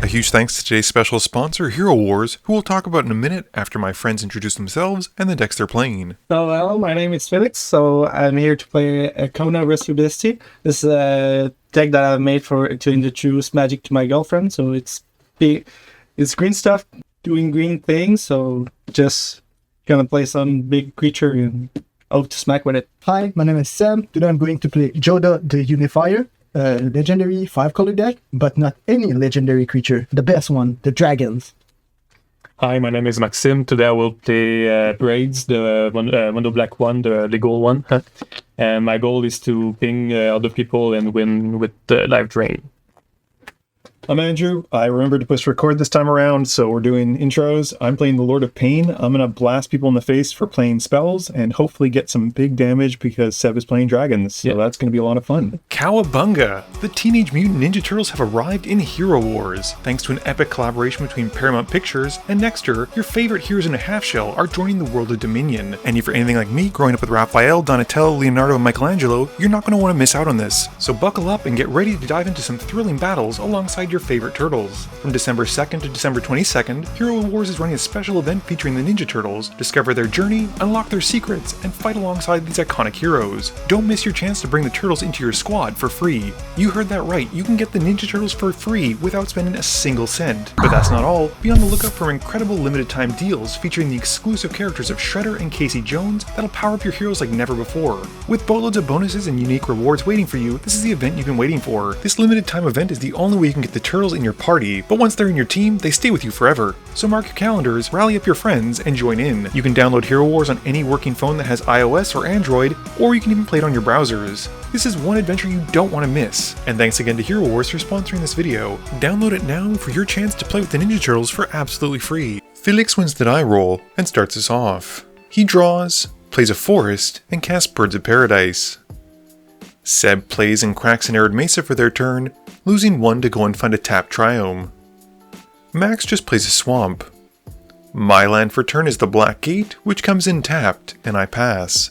A huge thanks to today's special sponsor, Hero Wars, who we'll talk about in a minute after my friends introduce themselves and the decks they're playing. So, hello, my name is Felix, so I'm here to play a Kona Rescue Beastie. This is a deck that I've made to introduce Magic to my girlfriend, so it's green stuff doing green things, so just gonna play some big creature and hope to smack with it. Hi, my name is Sam. Today I'm going to play Jodah the Unifier, a legendary 5-color deck, but not any legendary creature, the best one, the dragons. Hi, my name is Maxime. Today I will play Braids, the Mono Black one, the legal one. And my goal is to ping other people and win with Life Drain. I'm Andrew. I remembered to push record this time around, so we're doing intros. I'm playing the Lord of Pain. I'm going to blast people in the face for playing spells and hopefully get some big damage because Seb is playing dragons, so that's going to be a lot of fun. Cowabunga! The Teenage Mutant Ninja Turtles have arrived in Hero Wars. Thanks to an epic collaboration between Paramount Pictures and Nexter, your favorite heroes in a half-shell are joining the world of Dominion. And if you're anything like me, growing up with Raphael, Donatello, Leonardo, and Michelangelo, you're not going to want to miss out on this. So buckle up and get ready to dive into some thrilling battles alongside your favorite turtles. From December 2nd to December 22nd, Hero Wars is running a special event featuring the Ninja Turtles. Discover their journey, unlock their secrets, and fight alongside these iconic heroes. Don't miss your chance to bring the Turtles into your squad for free. You heard that right, you can get the Ninja Turtles for free without spending a single cent. But that's not all. Be on the lookout for incredible limited time deals featuring the exclusive characters of Shredder and Casey Jones that'll power up your heroes like never before. With boatloads of bonuses and unique rewards waiting for you, this is the event you've been waiting for. This limited time event is the only way you can get the Turtles in your party, but once they're in your team, they stay with you forever. So mark your calendars, rally up your friends, and join in. You can download Hero Wars on any working phone that has iOS or Android, or you can even play it on your browsers. This is one adventure you don't want to miss. And thanks again to Hero Wars for sponsoring this video. Download it now for your chance to play with the Ninja Turtles for absolutely free. Felix wins the die roll and starts us off. He draws, plays a forest, and casts Birds of Paradise. Seb plays and cracks an Arid Mesa for their turn, losing one to go and find a tapped Triome. Max just plays a swamp. My land for turn is the Black Gate, which comes in tapped, and I pass.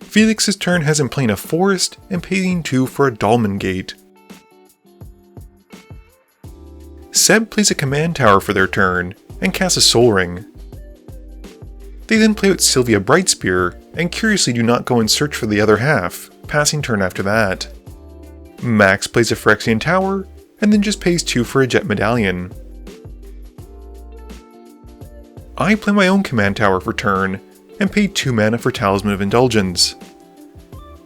Felix's turn has him playing a forest and paying 2 for a Dolmen Gate. Seb plays a command tower for their turn and casts a Soul Ring. They then play out Sylvia Brightspear and curiously do not go and search for the other half, passing turn after that. Max plays a Phyrexian Tower and then just pays 2 for a Jet Medallion. I play my own command tower for turn and pay 2 mana for Talisman of Indulgence.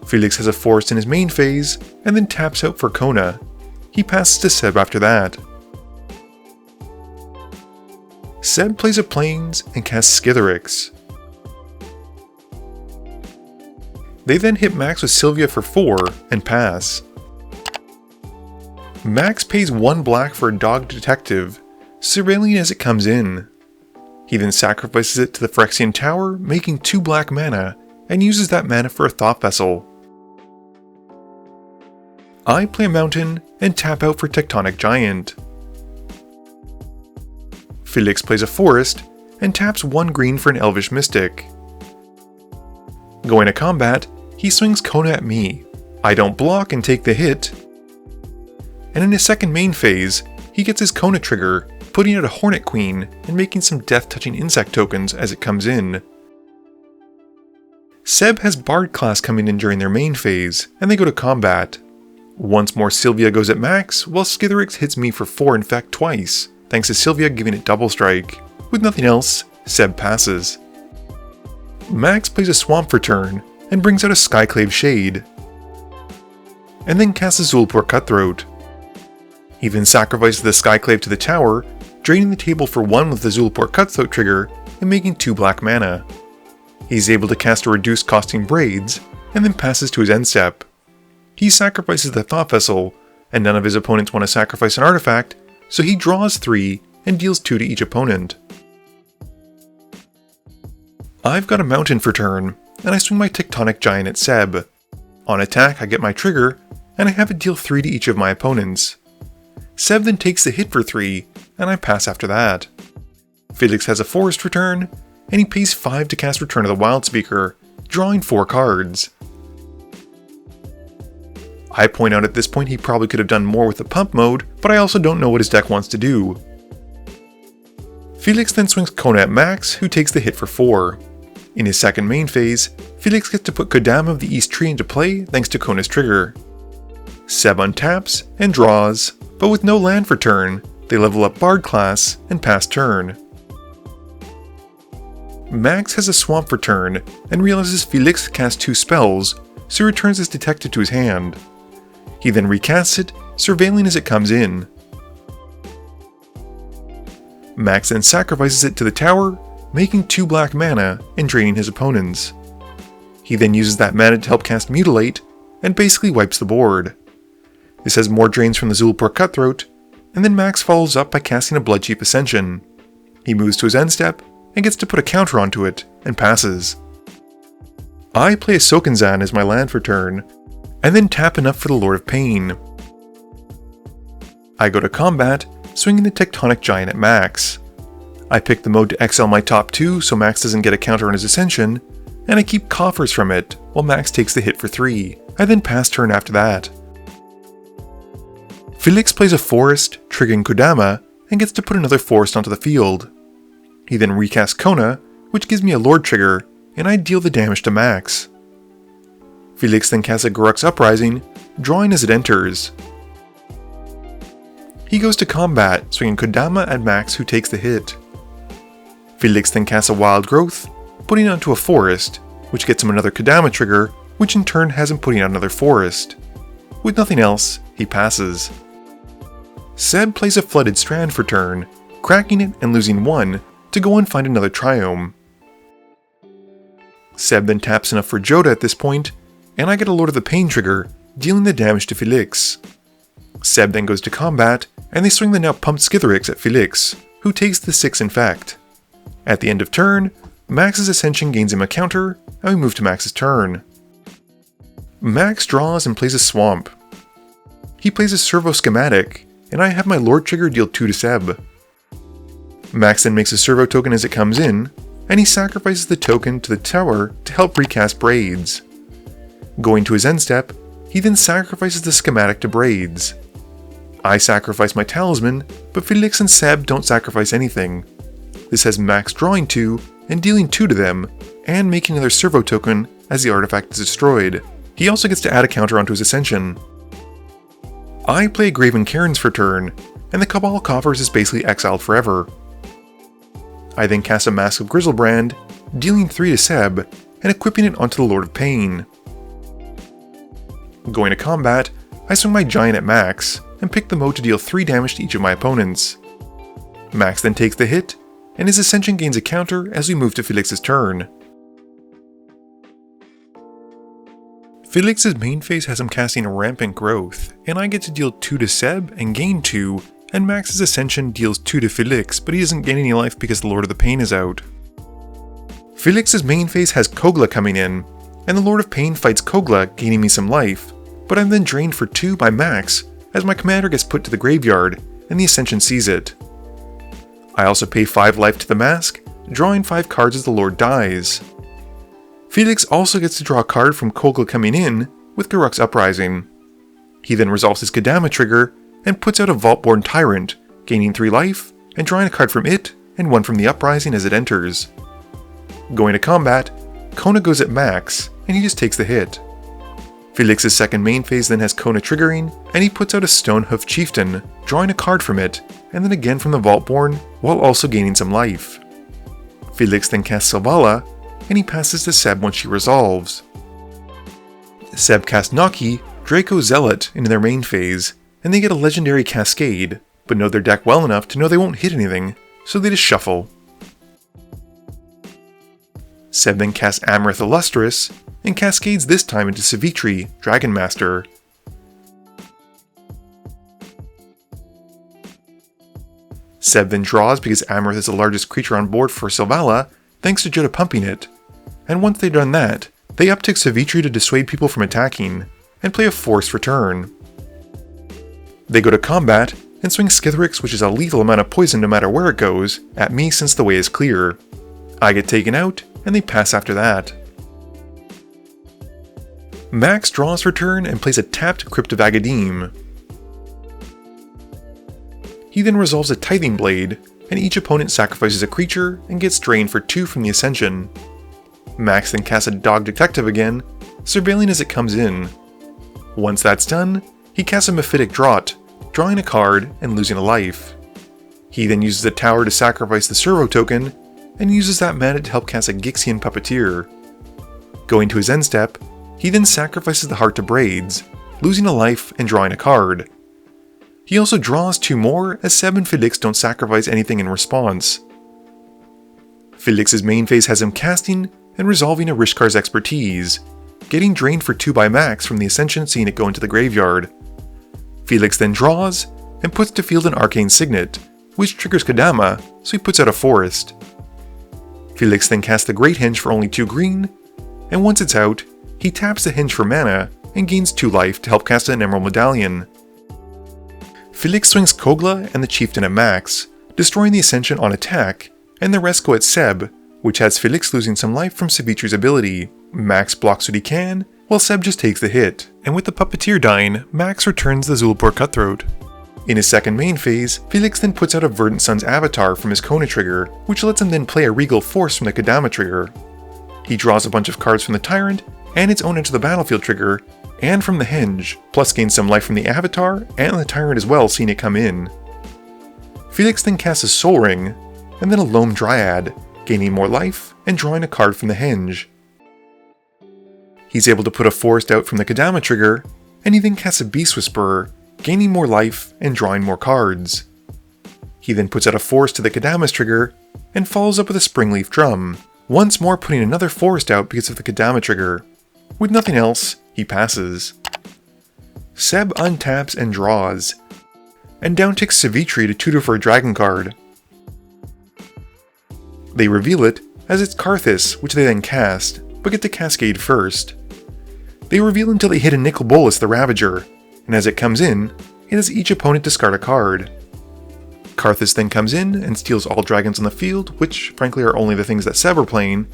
Felix has a forest in his main phase and then taps out for Kona. He passes to Seb after that. Seb plays a Plains and casts Skithiryx. They then hit Max with Sylvia for 4 and pass. Max pays 1 black for a Dog Detective, surveilling as it comes in. He then sacrifices it to the Phyrexian Tower, making 2 black mana, and uses that mana for a Thought Vessel. I play a Mountain and tap out for Tectonic Giant. Felix plays a Forest and taps 1 green for an Elvish Mystic. Going to combat, he swings Kona at me. I don't block and take the hit. And in his second main phase, he gets his Kona trigger, putting out a Hornet Queen and making some death-touching insect tokens as it comes in. Seb has Bard class coming in during their main phase, and they go to combat. Once more Sylvia goes at Max, while Skithiryx hits me for 4 infect twice, thanks to Sylvia giving it double strike. With nothing else, Seb passes. Max plays a Swamp for turn, and brings out a Skyclave Shade. And then casts a Zulaport Cutthroat. He then sacrifices the Skyclave to the tower, draining the table for 1 with the Zulaport Cutthroat trigger, and making 2 black mana. He's able to cast a reduced costing Braids, and then passes to his end step. He sacrifices the Thought Vessel, and none of his opponents want to sacrifice an artifact, so he draws 3 and deals 2 to each opponent. I've got a Mountain for turn, and I swing my Tectonic Giant at Seb. On attack, I get my trigger, and I have it deal 3 to each of my opponents. Seb then takes the hit for 3, and I pass after that. Felix has a Forest for turn, and he pays 5 to cast Return of the Wildspeaker, drawing 4 cards. I point out at this point he probably could have done more with the pump mode, but I also don't know what his deck wants to do. Felix then swings Kona at Max, who takes the hit for 4. In his second main phase, Felix gets to put Kodama of the East Tree into play thanks to Kona's trigger. Seb untaps and draws, but with no land for turn, they level up Bard class and pass turn. Max has a swamp for turn and realizes Felix cast 2 spells, so he returns his detective to his hand. He then recasts it, surveilling as it comes in. Max then sacrifices it to the tower, making 2 black mana and draining his opponents. He then uses that mana to help cast Mutilate, and basically wipes the board. This has more drains from the Zulapur Cutthroat, and then Max follows up by casting a Bloodchief Ascension. He moves to his end step, and gets to put a counter onto it, and passes. I play a Sokenzan as my land for turn, and then tap enough for the Lord of Pain. I go to combat, swinging the Tectonic Giant at Max. I pick the mode to XL my top 2 so Max doesn't get a counter on his Ascension, and I keep coffers from it while Max takes the hit for 3. I then pass turn after that. Felix plays a forest, triggering Kodama, and gets to put another forest onto the field. He then recasts Kona, which gives me a Lord trigger, and I deal the damage to Max. Felix then casts a Garruk's Uprising, drawing as it enters. He goes to combat, swinging Kodama at Max, who takes the hit. Felix then casts a Wild Growth, putting it onto a forest, which gets him another Kodama trigger, which in turn has him putting out another forest. With nothing else, he passes. Seb plays a Flooded Strand for turn, cracking it and losing 1 to go and find another Triome. Seb then taps enough for Jodah at this point, and I get a Lord of the Pain trigger, dealing the damage to Felix. Seb then goes to combat, and they swing the now pumped Skithiryx at Felix, who takes the 6 Infect. At the end of turn, Max's Ascension gains him a counter, and we move to Max's turn. Max draws and plays a Swamp. He plays a Servo Schematic, and I have my Lord trigger deal 2 to Seb. Max then makes a Servo token as it comes in, and he sacrifices the token to the tower to help recast Braids. Going to his end step, he then sacrifices the Schematic to Braids. I sacrifice my Talisman, but Felix and Seb don't sacrifice anything. This has Max drawing 2 and dealing 2 to them, and making another Servo token as the artifact is destroyed. He also gets to add a counter onto his Ascension. I play Graven Cairns for turn, and the Cabal Coffers is basically exiled forever. I then cast a Mask of Grizzlebrand, dealing 3 to Seb, and equipping it onto the Lord of Pain. Going to combat, I swing my Giant at Max, and pick the mode to deal 3 damage to each of my opponents. Max then takes the hit, and his Ascension gains a counter as we move to Felix's turn. Felix's main phase has him casting Rampant Growth, and I get to deal 2 to Seb and gain 2, and Max's Ascension deals 2 to Felix, but he doesn't gain any life because the Lord of the Pain is out. Felix's main phase has Kogla coming in, and the Lord of Pain fights Kogla, gaining me some life, but I'm then drained for 2 by Max as my commander gets put to the graveyard, and the Ascension sees it. I also pay 5 life to the Mask, drawing 5 cards as the Lord dies. Felix also gets to draw a card from Kogla coming in with Garruk's Uprising. He then resolves his Kodama trigger and puts out a Vaultborn Tyrant, gaining 3 life and drawing a card from it and 1 from the Uprising as it enters. Going to combat, Kona goes at Max, and he just takes the hit. Felix's second main phase then has Kona triggering, and he puts out a Stonehoof Chieftain, drawing a card from it, and then again from the Vaultborn, while also gaining some life. Felix then casts Selvala, and he passes to Seb once she resolves. Seb casts Naki, Draco Zealot into their main phase, and they get a legendary Cascade, but know their deck well enough to know they won't hit anything, so they just shuffle. Seb then casts Amarith Illustrious, and cascades this time into Savitri, Dragon Master. Seb then draws because Amarith is the largest creature on board for Selvala, thanks to Jodah pumping it, and once they've done that, they uptick Savitri to dissuade people from attacking, and play a Force for turn. They go to combat, and swing Skithiryx, which is a lethal amount of poison no matter where it goes, at me since the way is clear. I get taken out, and they pass after that. Max draws for turn and plays a tapped Crypt of Agadim. He then resolves a Tithing Blade, and each opponent sacrifices a creature and gets drained for 2 from the Ascension. Max then casts a Dog Detective again, surveilling as it comes in. Once that's done, he casts a Mephitic Draught, drawing a card and losing a life. He then uses a Tower to sacrifice the Servo token, and uses that mana to help cast a Gixian Puppeteer. Going to his end step, he then sacrifices the Heart to Braids, losing a life and drawing a card. He also draws 2 more as Seb and Felix don't sacrifice anything in response. Felix's main phase has him casting and resolving a Rishkar's Expertise, getting drained for 2 by Max from the Ascension, seeing it go into the graveyard. Felix then draws and puts to field an Arcane Signet, which triggers Kodama, so he puts out a Forest. Felix then casts the Great Henge for only 2 green, and once it's out, he taps the Henge for mana and gains 2 life to help cast an Emerald Medallion. Felix swings Kogla and the Chieftain at Max, destroying the Ascension on attack, and the rest go at Seb, which has Felix losing some life from Savitri's ability. Max blocks what he can, while Seb just takes the hit, and with the Puppeteer dying, Max returns the Zulapur Cutthroat. In his second main phase, Felix then puts out a Verdant Sun's Avatar from his Kona trigger, which lets him then play a Regal Force from the Kodama trigger. He draws a bunch of cards from the Tyrant, and its own Enter the Battlefield trigger, and from the Henge, plus gains some life from the Avatar and the Tyrant as well, seeing it come in. Felix then casts a Soul Ring, and then a Loam Dryad, gaining more life and drawing a card from the Henge. He's able to put a Forest out from the Kodama trigger, and he then casts a Beast Whisperer, gaining more life and drawing more cards. He then puts out a Forest to the Kodama's trigger, and follows up with a Springleaf Drum, once more putting another Forest out because of the Kodama trigger. With nothing else, he passes. Seb untaps and draws, and down ticks Savitri to tutor for a dragon card. They reveal it as it's Karthus, which they then cast, but get to Cascade first. They reveal until they hit a Nicol Bolas the Ravager, and as it comes in, it has each opponent discard a card. Karthus then comes in and steals all dragons on the field, which frankly are only the things that Seb are playing,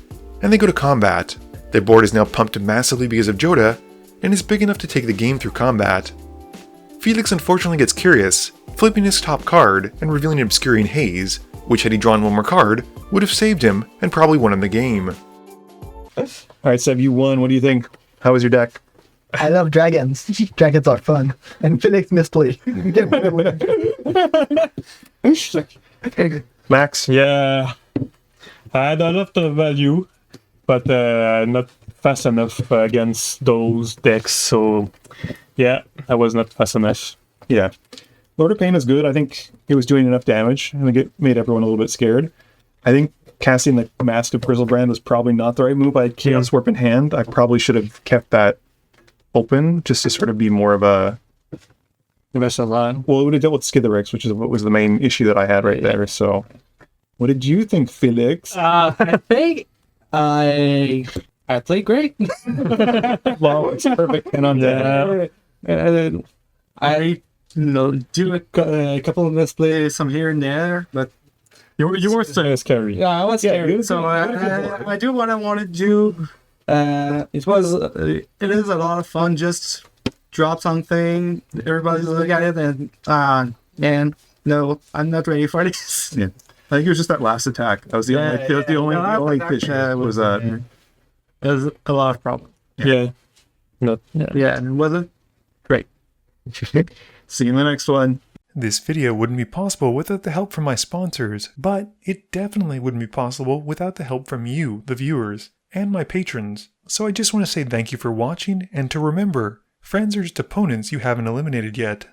and they go to combat. Their board is now pumped massively because of Jodah, and is big enough to take the game through combat. Felix unfortunately gets curious, flipping his top card and revealing Obscuring Haze, which had he drawn one more card, would have saved him and probably won him the game. Alright, Seb, you won. What do you think? How was your deck? I love dragons. Dragons are fun. And Felix misplay. Max? Yeah, I had a lot of value, but not fast enough against those decks, so yeah, I was not fast enough. Yeah. Lord of Pain is good. I think it was doing enough damage. I think it made everyone a little bit scared. I think casting the Mask of Griselbrand was probably not the right move. I had Chaos Warp in hand. I probably should have kept that open just to sort of be more of a... The best of line. Well, it would have dealt with Skitherix, which is what was the main issue that I had right there. So, what did you think, Felix? I think I played great. Well, it's perfect. And on that, I do a couple of misplays, some here and there, but You were scary. yeah, I was scared. So I do what I want to do. It is a lot of fun. Just drop something, everybody's looking at it, and no, I'm not ready for this. yeah. I think it was just that last attack. That was the only pitch. Was that? There's a lot of problems. Yeah. Not. Yeah, and it wasn't great. See you in the next one. This video wouldn't be possible without the help from my sponsors, but it definitely wouldn't be possible without the help from you, the viewers, and my patrons. So I just want to say thank you for watching, and to remember, friends are just opponents you haven't eliminated yet.